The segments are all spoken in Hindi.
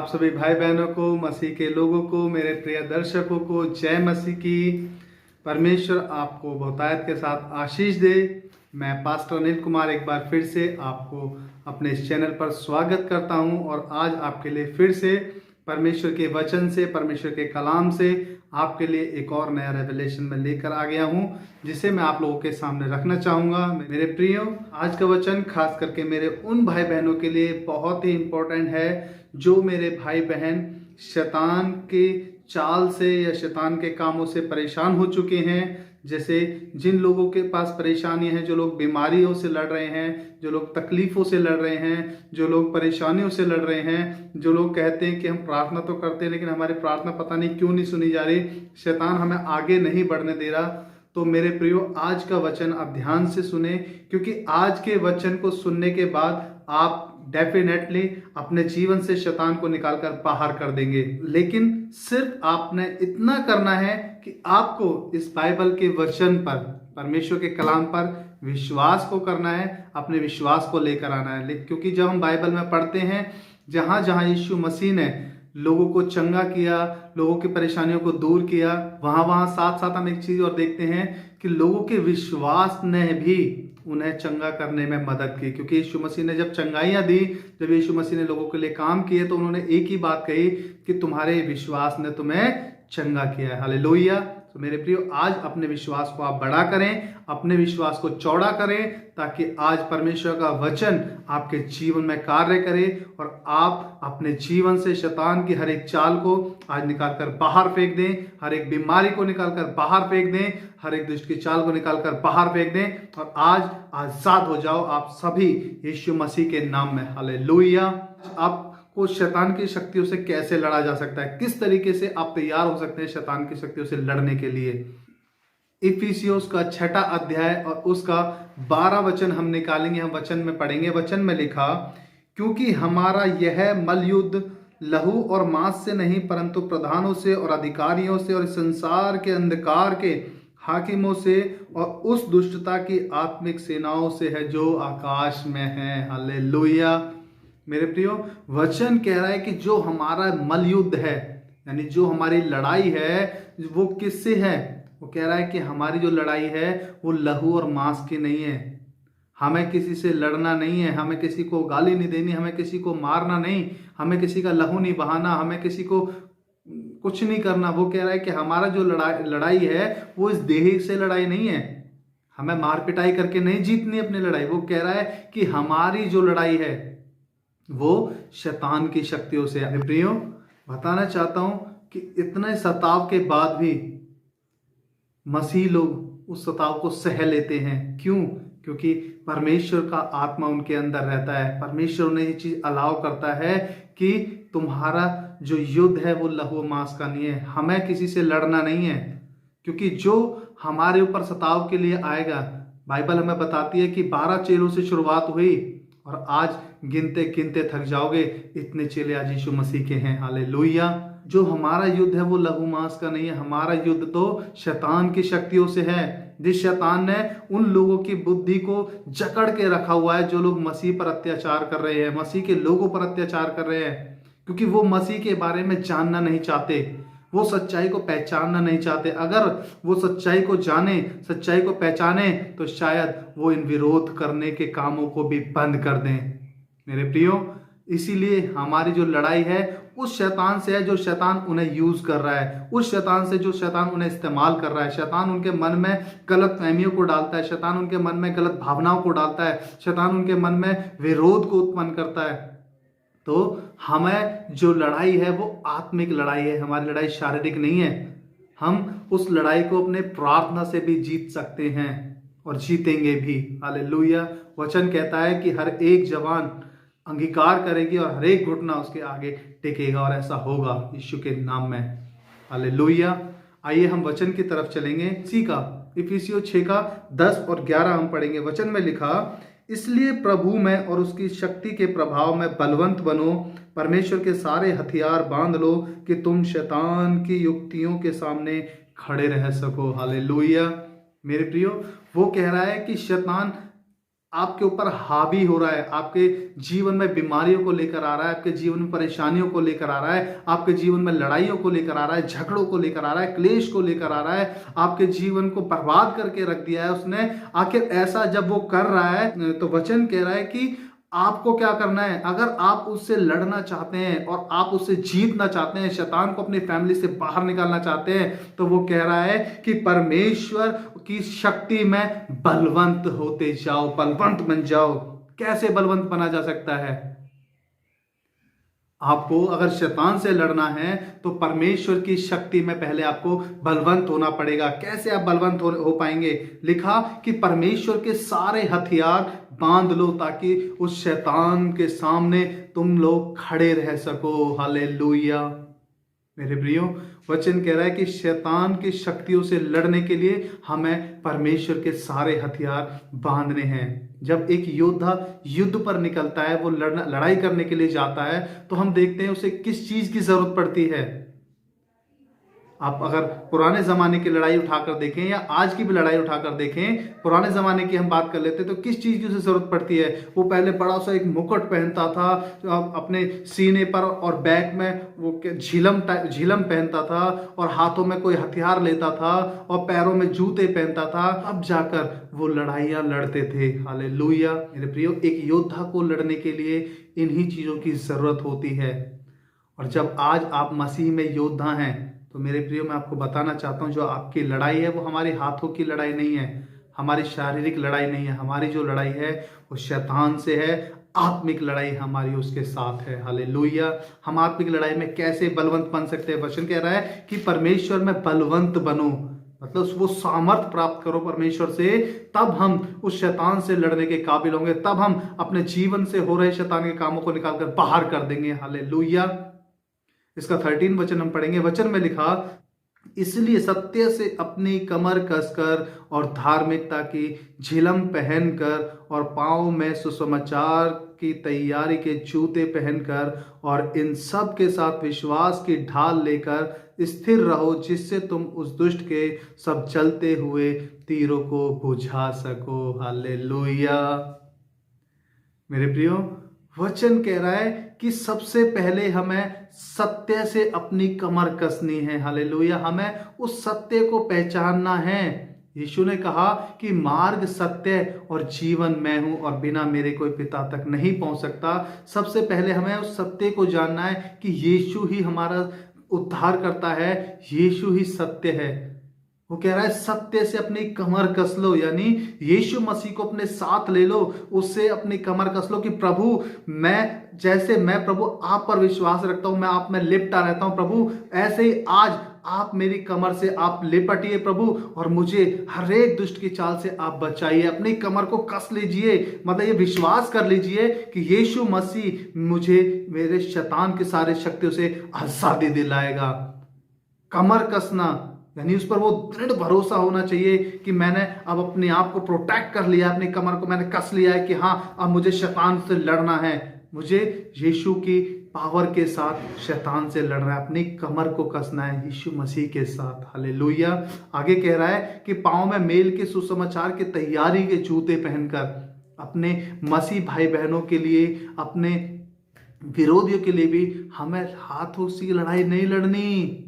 आप सभी भाई बहनों को, मसीह के लोगों को, मेरे प्रिय दर्शकों को जय मसीह की। परमेश्वर आपको बहुतायत के साथ आशीष दे। मैं पास्टर अनिल कुमार एक बार फिर से आपको अपने इस चैनल पर स्वागत करता हूं और आज आपके लिए फिर से परमेश्वर के वचन से, परमेश्वर के कलाम से आपके लिए एक और नया रेवलेशन में लेकर आ गया हूं, जिसे मैं आप लोगों के सामने रखना चाहूँगा। मेरे प्रियो, आज का वचन खास करके मेरे उन भाई बहनों के लिए बहुत ही इम्पोर्टेंट है जो मेरे भाई बहन शैतान के चाल से या शैतान के कामों से परेशान हो चुके हैं। जैसे जिन लोगों के पास परेशानियां हैं, जो लोग बीमारियों से लड़ रहे हैं, जो लोग तकलीफों से लड़ रहे हैं, जो लोग परेशानियों से लड़ रहे हैं, जो लोग कहते हैं कि हम प्रार्थना तो करते हैं लेकिन हमारी प्रार्थना पता नहीं क्यों नहीं सुनी जा रही, शैतान हमें आगे नहीं बढ़ने दे रहा। तो मेरे प्रियो, आज का वचन आप ध्यान से सुने, क्योंकि आज के वचन को सुनने के बाद आप डेफिनेटली अपने जीवन से शैतान को निकालकर बाहर कर देंगे। लेकिन सिर्फ आपने इतना करना है कि आपको इस बाइबल के वचन पर, परमेश्वर के कलाम पर विश्वास को करना है, अपने विश्वास को लेकर आना है। क्योंकि जब हम बाइबल में पढ़ते हैं, जहां जहां यीशु मसीह ने लोगों को चंगा किया, लोगों की परेशानियों को दूर किया, वहां साथ साथ हम एक चीज और देखते हैं कि लोगों के विश्वास ने भी उन्हें चंगा करने में मदद की। क्योंकि यीशु मसीह ने जब चंगाइयां दी, जब यीशु मसीह ने लोगों के लिए काम किए, तो उन्होंने एक ही बात कही कि तुम्हारे विश्वास ने तुम्हें चंगा किया है। हालेलुया। तो मेरे प्रियो, आज अपने विश्वास को आप बड़ा करें, अपने विश्वास को चौड़ा करें, ताकि आज परमेश्वर का वचन आपके जीवन में कार्य करे और आप अपने जीवन से शैतान की हर एक चाल को आज निकालकर बाहर फेंक दें, हर एक बीमारी को निकालकर बाहर फेंक दें, हर एक दुष्ट की चाल को निकालकर बाहर फेंक दें और आज आजाद हो जाओ आप सभी यीशु मसीह के नाम में। हालेलुया। आपको शैतान की शक्तियों से कैसे लड़ा जा सकता है, किस तरीके से आप तैयार हो सकते हैं शैतान की शक्तियों से लड़ने के लिए, इफिसियोस का 6 अध्याय और उसका 12 वचन हम निकालेंगे, हम वचन में पढ़ेंगे। वचन में लिखा, क्योंकि हमारा यह मलयुद्ध लहू और मांस से नहीं परंतु प्रधानों से और अधिकारियों से और संसार के अंधकार के हाकिमों से और उस दुष्टता की आत्मिक सेनाओं से है जो आकाश में है। हालेलुया। मेरे प्रियो, वचन कह रहा है कि जो हमारा मलयुद्ध है, यानी जो हमारी लड़ाई है, वो किससे है? वो कह रहा है कि हमारी जो लड़ाई है वो लहू और मांस की नहीं है। हमें किसी से लड़ना नहीं है, हमें किसी को गाली नहीं देनी, हमें किसी को मारना नहीं, हमें किसी का लहू नहीं बहाना, हमें किसी को कुछ नहीं करना। वो कह रहा है कि हमारा जो लड़ाई है वो इस देह से लड़ाई नहीं है, हमें मार पिटाई करके नहीं जीतनी अपनी लड़ाई। वो कह रहा है कि हमारी जो लड़ाई है वो शैतान की शक्तियों से है। प्रियो, बताना चाहता हूं कि इतने सताव के बाद भी मसीह लोग उस सताव को सह लेते हैं। क्यों? क्योंकि परमेश्वर का आत्मा उनके अंदर रहता है। परमेश्वर उन्हें ये चीज अलाउ करता है कि तुम्हारा जो युद्ध है वो लहू मांस का नहीं है, हमें किसी से लड़ना नहीं है। क्योंकि जो हमारे ऊपर सताव के लिए आएगा, बाइबल हमें बताती है कि 12 चेलों से शुरुआत हुई और आज गिनते गिनते थक जाओगे, इतने चेले आज यीशु मसीह के हैं। हालेलुया। जो हमारा युद्ध है वो लहू मांस का नहीं है, हमारा युद्ध तो शैतान की शक्तियों से है। जिस शैतान ने उन लोगों की बुद्धि को जकड़ के रखा हुआ है जो लोग मसीह पर अत्याचार कर रहे हैं, मसीह के लोगों पर अत्याचार कर रहे हैं, क्योंकि वो मसीह के बारे में जानना नहीं चाहते, वो सच्चाई को पहचानना नहीं चाहते। अगर वो सच्चाई को जाने, सच्चाई को पहचाने, तो शायद वो इन विरोध करने के कामों को भी बंद कर दें। मेरे प्रियो, इसीलिए हमारी जो लड़ाई है उस शैतान से है जो शैतान उन्हें यूज कर रहा है, उस शैतान से जो शैतान उन्हें इस्तेमाल कर रहा है। शैतान उनके मन में गलत फहमियों को डालता है, शैतान उनके मन में गलत भावनाओं को डालता है, शैतान उनके मन में विरोध को उत्पन्न करता है। तो हमें जो लड़ाई है वो आत्मिक लड़ाई है, हमारी लड़ाई शारीरिक नहीं है। हम उस लड़ाई को अपने प्रार्थना से भी जीत सकते हैं और जीतेंगे भी। हालेलुया। वचन कहता है कि हर एक जवान अंगीकार करेगी और हर एक घुटना उसके आगे टेकेगा, और ऐसा होगा यीशु के नाम में। हालेलुया। आइए हम वचन की तरफ चलेंगे। इसी का इफिसियों 6 का 10 और 11 हम पढ़ेंगे। वचन में लिखा, इसलिए प्रभु में और उसकी शक्ति के प्रभाव में बलवंत बनो, परमेश्वर के सारे हथियार बांध लो कि तुम शैतान की युक्तियों के सामने खड़े रह सको। हालेलुया। मेरे प्रियो, वो कह रहा है कि शैतान आपके ऊपर हावी हो रहा है, आपके जीवन में बीमारियों को लेकर आ रहा है, आपके जीवन में परेशानियों को लेकर आ रहा है, आपके जीवन में लड़ाइयों को लेकर आ रहा है, झगड़ों को लेकर आ रहा है, क्लेश को लेकर आ रहा है, आपके जीवन को बर्बाद करके रख दिया है उसने। आखिर ऐसा जब वो कर रहा है तो वचन कह रहा है कि आपको क्या करना है। अगर आप उससे लड़ना चाहते हैं और आप उससे जीतना चाहते हैं, शैतान को अपनी फैमिली से बाहर निकालना चाहते हैं, तो वो कह रहा है कि परमेश्वर की शक्ति में बलवंत होते जाओ, बलवंत बन जाओ। कैसे बलवंत बना जा सकता है? आपको अगर शैतान से लड़ना है तो परमेश्वर की शक्ति में पहले आपको बलवंत होना पड़ेगा। कैसे आप बलवंत हो पाएंगे? लिखा कि परमेश्वर के सारे हथियार बांध लो ताकि उस शैतान के सामने तुम लोग खड़े रह सको। हालेलुया। मेरे प्रियो, वचन कह रहा है कि शैतान की शक्तियों से लड़ने के लिए हमें परमेश्वर के सारे हथियार बांधने हैं। जब एक योद्धा युद्ध पर निकलता है, वो लड़ाई करने के लिए जाता है, तो हम देखते हैं उसे किस चीज की जरूरत पड़ती है। आप अगर पुराने जमाने की लड़ाई उठाकर देखें या आज की भी लड़ाई उठाकर देखें, पुराने जमाने की हम बात कर लेते तो किस चीज की उसे जरूरत पड़ती है? वो पहले बड़ा सा एक मुकुट पहनता था अपने सीने पर, और बैक में वो झिलम पहनता था, और हाथों में कोई हथियार लेता था, और पैरों में जूते पहनता था। अब जाकर वो लड़ाइयां लड़ते थे। हालेलुया। मेरे प्रियो, एक योद्धा को लड़ने के लिए इन्हीं चीजों की जरूरत होती है। और जब आज आप मसीह में योद्धा हैं तो मेरे प्रियो, मैं आपको बताना चाहता हूं, जो आपकी लड़ाई है वो हमारे हाथों की लड़ाई नहीं है, हमारी शारीरिक लड़ाई नहीं है। हमारी जो लड़ाई है वो शैतान से है। आत्मिक लड़ाई हमारी उसके साथ है। हालेलुया। हम आत्मिक लड़ाई में कैसे बलवंत बन सकते हैं? वचन कह रहा है कि परमेश्वर में बलवंत बनो, मतलब वो सामर्थ प्राप्त करो परमेश्वर से, तब हम उस शैतान से लड़ने के काबिल होंगे, तब हम अपने जीवन से हो रहे शैतान के कामों को निकालकर बाहर कर देंगे। हालेलुया। इसका 13 वचन हम पढ़ेंगे। वचन में लिखा, इसलिए सत्य से अपनी कमर कसकर और धार्मिकता की झिलम पहनकर और पांव में सुसमाचार की तैयारी के जूते पहनकर और इन सब के साथ विश्वास की ढाल लेकर स्थिर रहो, जिससे तुम उस दुष्ट के सब चलते हुए तीरों को बुझा सको। हालेलुया। मेरे प्रियो, वचन कह रहा है कि सबसे पहले हमें सत्य से अपनी कमर कसनी है। हालेलुया। हमें उस सत्य को पहचानना है। यीशु ने कहा कि मार्ग, सत्य और जीवन मैं हूं, और बिना मेरे कोई पिता तक नहीं पहुंच सकता। सबसे पहले हमें उस सत्य को जानना है कि यीशु ही हमारा उद्धार करता है, यीशु ही सत्य है। वो कह रहा है सत्य से अपनी कमर कस लो, यानी यीशु मसीह को अपने साथ ले लो, उससे अपनी कमर कस लो कि प्रभु, मैं प्रभु आप पर विश्वास रखता हूं, मैं आप में लिपटा रहता हूं प्रभु, ऐसे ही आज आप मेरी कमर से आप लिपटिए प्रभु, और मुझे हर एक दुष्ट की चाल से आप बचाइए। अपनी कमर को कस लीजिए, मतलब ये विश्वास कर लीजिए कि यीशु मसीह मुझे मेरे शैतान की सारी शक्तियों से आजादी दिलाएगा। कमर कसना यानी उस पर वो दृढ़ भरोसा होना चाहिए कि मैंने अब अपने आप को प्रोटेक्ट कर लिया, अपनी कमर को मैंने कस लिया है कि हाँ, अब मुझे शैतान से लड़ना है, मुझे यीशु की पावर के साथ शैतान से लड़ना है। अपनी कमर को कसना है यीशु मसीह के साथ। हालेलुया। आगे कह रहा है कि पांव में मेल के सुसमाचार की तैयारी के जूते पहनकर, अपने मसीह भाई बहनों के लिए, अपने विरोधियों के लिए भी हमें हाथों से लड़ाई नहीं लड़नी।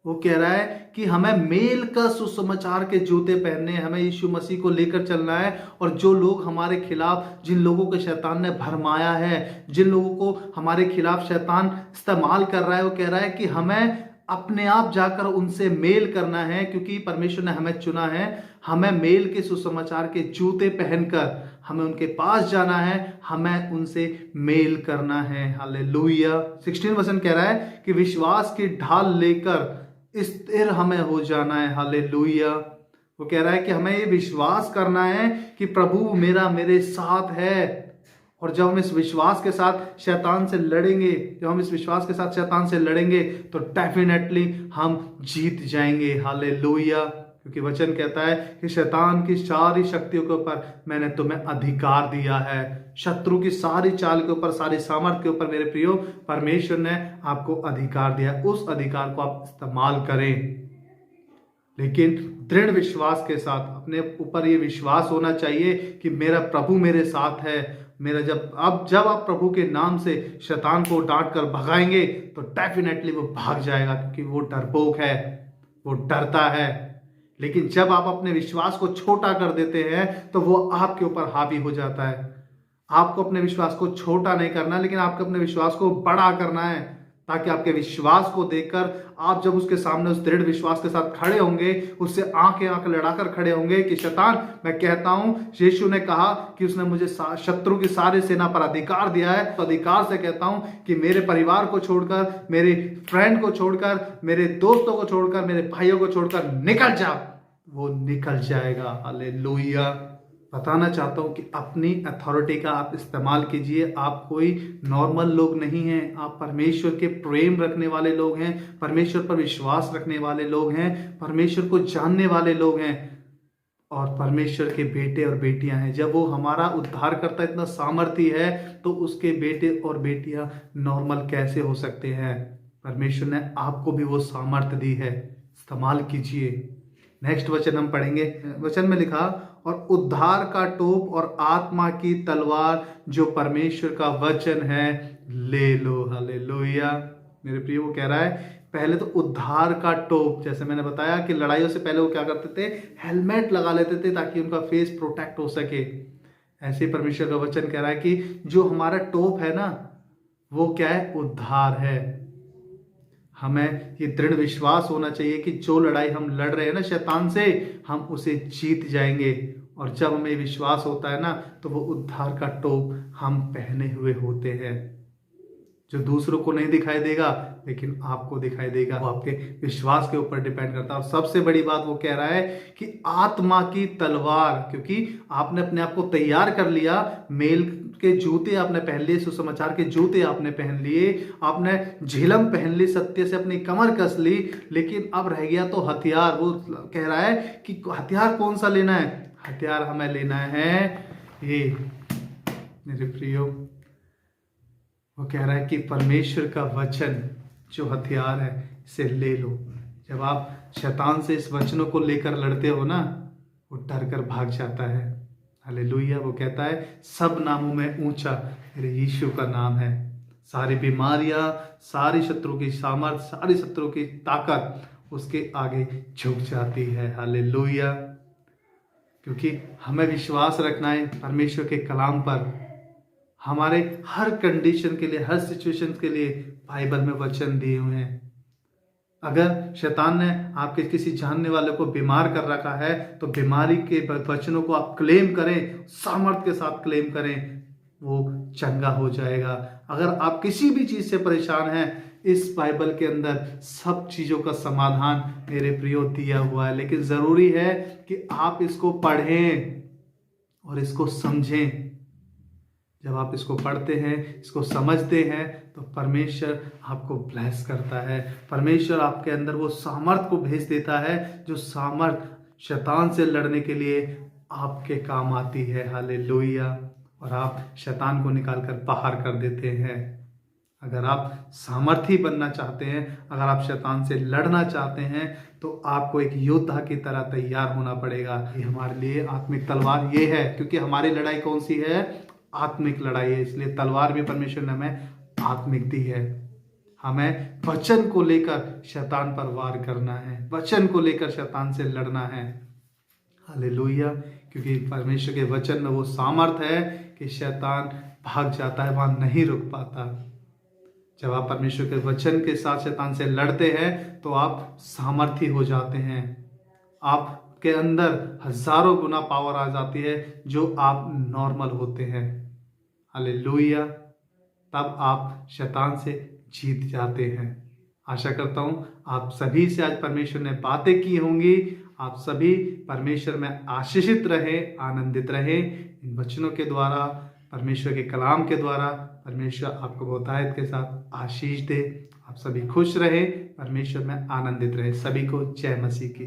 वो कह रहा है कि हमें मेल का सुसमाचार के जूते पहनने हैं, हमें यीशु मसीह को लेकर चलना है। और जो लोग हमारे खिलाफ, जिन लोगों को शैतान ने भरमाया है, जिन लोगों को हमारे खिलाफ शैतान इस्तेमाल कर रहा है, वो कह रहा है कि हमें अपने आप जाकर उनसे मेल करना है, क्योंकि परमेश्वर ने हमें चुना है। हमें मेल के सुसमाचार के जूते पहनकर हमें उनके पास जाना है, हमें उनसे मेल करना है। हालेलुया। 16 वचन कह रहा है कि विश्वास की ढाल लेकर स्थिर हमें हो जाना है। हालेलुया। वो कह रहा है कि हमें ये विश्वास करना है कि प्रभु मेरे साथ है। और जब हम इस विश्वास के साथ शैतान से लड़ेंगे, तो डेफिनेटली हम जीत जाएंगे। हालेलुया। क्योंकि वचन कहता है कि शैतान की सारी शक्तियों के ऊपर मैंने तुम्हें अधिकार दिया है। शत्रु की सारी चाल के ऊपर, सारी सामर्थ्य के ऊपर मेरे प्रियो, परमेश्वर ने आपको अधिकार दिया। उस अधिकार को आप इस्तेमाल करें। लेकिन दृढ़ विश्वास के साथ अपने ऊपर ये विश्वास होना चाहिए कि मेरा प्रभु मेरे साथ है। मेरा जब आप प्रभु के नाम से शैतान को डांट कर भगाएंगे तो डेफिनेटली वो भाग जाएगा, क्योंकि वो डरपोक है, वो डरता है। लेकिन जब आप अपने विश्वास को छोटा कर देते हैं तो वो आपके ऊपर हावी हो जाता है। आपको अपने विश्वास को छोटा नहीं करना, लेकिन आपको अपने विश्वास को बड़ा करना है, ताकि आपके विश्वास को देखकर आप जब उसके सामने उस दृढ़ विश्वास के साथ खड़े होंगे, उससे आंख लड़ाकर खड़े होंगे कि शैतान, मैं कहता हूं, यीशु ने कहा कि उसने मुझे शत्रु की सारी सेना पर अधिकार दिया है, तो अधिकार से कहता हूं कि मेरे परिवार को छोड़कर, मेरे फ्रेंड को छोड़कर, मेरे दोस्तों को छोड़कर, मेरे भाइयों को छोड़कर निकल जा। वो निकल जाएगा। हालेलुया। बताना चाहता हूं कि अपनी अथॉरिटी का आप इस्तेमाल कीजिए। आप कोई नॉर्मल लोग नहीं हैं, आप परमेश्वर के प्रेम रखने वाले लोग हैं, परमेश्वर पर विश्वास रखने वाले लोग हैं, परमेश्वर को जानने वाले लोग हैं और परमेश्वर के बेटे और बेटियां हैं। जब वो हमारा उद्धार करता इतना सामर्थ्य है तो उसके बेटे और बेटियां नॉर्मल कैसे हो सकते हैं? परमेश्वर ने आपको भी वो सामर्थ्य दी है, इस्तेमाल कीजिए। नेक्स्ट वचन हम पढ़ेंगे। वचन में लिखा, और उद्धार का टोप और आत्मा की तलवार जो परमेश्वर का वचन है ले लो। हालेलुया। मेरे प्रिय, वो कह रहा है पहले तो उद्धार का टोप, जैसे मैंने बताया कि लड़ाइयों से पहले वो क्या करते थे, हेलमेट लगा लेते थे ताकि उनका फेस प्रोटेक्ट हो सके। ऐसे परमेश्वर का वचन कह रहा है कि जो हमारा टोप है ना, वो क्या है, उद्धार है। हमें ये दृढ़ विश्वास होना चाहिए कि जो लड़ाई हम लड़ रहे हैं ना शैतान से, हम उसे जीत जाएंगे। और जब हमें विश्वास होता है ना, तो वो उद्धार का टोप हम पहने हुए होते हैं, जो दूसरों को नहीं दिखाई देगा लेकिन आपको दिखाई देगा। वो आपके विश्वास के ऊपर डिपेंड करता है। और सबसे बड़ी बात वो कह रहा है कि आत्मा की तलवार, क्योंकि आपने अपने आप को तैयार कर लिया, मेल के जूते आपने पहन लिए, सुसमाचार के जूते आपने पहन लिए, आपने झिलम पहन ली, सत्य से अपनी कमर कस ली, लेकिन अब रह गया तो हथियार। वो कह रहा है कि हथियार कौन सा लेना है? हथियार हमें लेना है ये। मेरे प्रियो, वो कह रहा है कि परमेश्वर का वचन जो हथियार है, इसे ले लो। जब आप शैतान से इस वचनों को लेकर लड़ते हो ना, वो डर कर भाग जाता है। हालेलुया। वो कहता है सब नामों में ऊंचा मेरे यीशु का नाम है। सारी बीमारियां, सारी शत्रु की सामर्थ, सारी शत्रु की ताकत उसके आगे झुक जाती है। हालेलुया। क्योंकि हमें विश्वास रखना है परमेश्वर के कलाम पर। हमारे हर कंडीशन के लिए, हर सिचुएशन के लिए बाइबल में वचन दिए हुए हैं। अगर शैतान ने आपके किसी जानने वाले को बीमार कर रखा है, तो बीमारी के वचनों को आप क्लेम करें, सामर्थ के साथ क्लेम करें, वो चंगा हो जाएगा। अगर आप किसी भी चीज से परेशान हैं, इस बाइबल के अंदर सब चीजों का समाधान मेरे प्रियो दिया हुआ है। लेकिन जरूरी है कि आप इसको पढ़ें और इसको समझें। जब आप इसको पढ़ते हैं, इसको समझते हैं, तो परमेश्वर आपको ब्लेस करता है। परमेश्वर आपके अंदर वो सामर्थ को भेज देता है, जो सामर्थ शैतान से लड़ने के लिए आपके काम आती है। हालेलुया। और आप शैतान को निकाल कर बाहर कर देते हैं। अगर आप सामर्थी बनना चाहते हैं, अगर आप शैतान से लड़ना चाहते हैं, तो आपको एक योद्धा की तरह तैयार होना पड़ेगा। ये हमारे लिए आत्मिक तलवार ये है, क्योंकि हमारी लड़ाई कौन सी है? आत्मिक लड़ाई है। इसलिए तलवार भी परमेश्वर ने हमें आत्मिक दी है। हमें वचन को लेकर शैतान पर वार करना है, वचन को लेकर शैतान से लड़ना है। हालेलुया। क्योंकि परमेश्वर के वचन में वो सामर्थ है कि शैतान भाग जाता है, वहां नहीं रुक पाता। जब आप परमेश्वर के वचन के साथ शैतान से लड़ते हैं, तो आप सामर्थी हो जाते हैं। आपके अंदर हजारों गुना पावर आ जाती है, जो आप नॉर्मल होते हैं। हालेलुया। तब आप शैतान से जीत जाते हैं। आशा करता हूं आप सभी से आज परमेश्वर ने बातें की होंगी। आप सभी परमेश्वर में आशीषित रहे, आनंदित रहे। इन वचनों के द्वारा, परमेश्वर के कलाम के द्वारा परमेश्वर आपको बहुतायत के साथ आशीष दे। आप सभी खुश रहे, परमेश्वर में आनंदित रहे। सभी को जय मसीह की।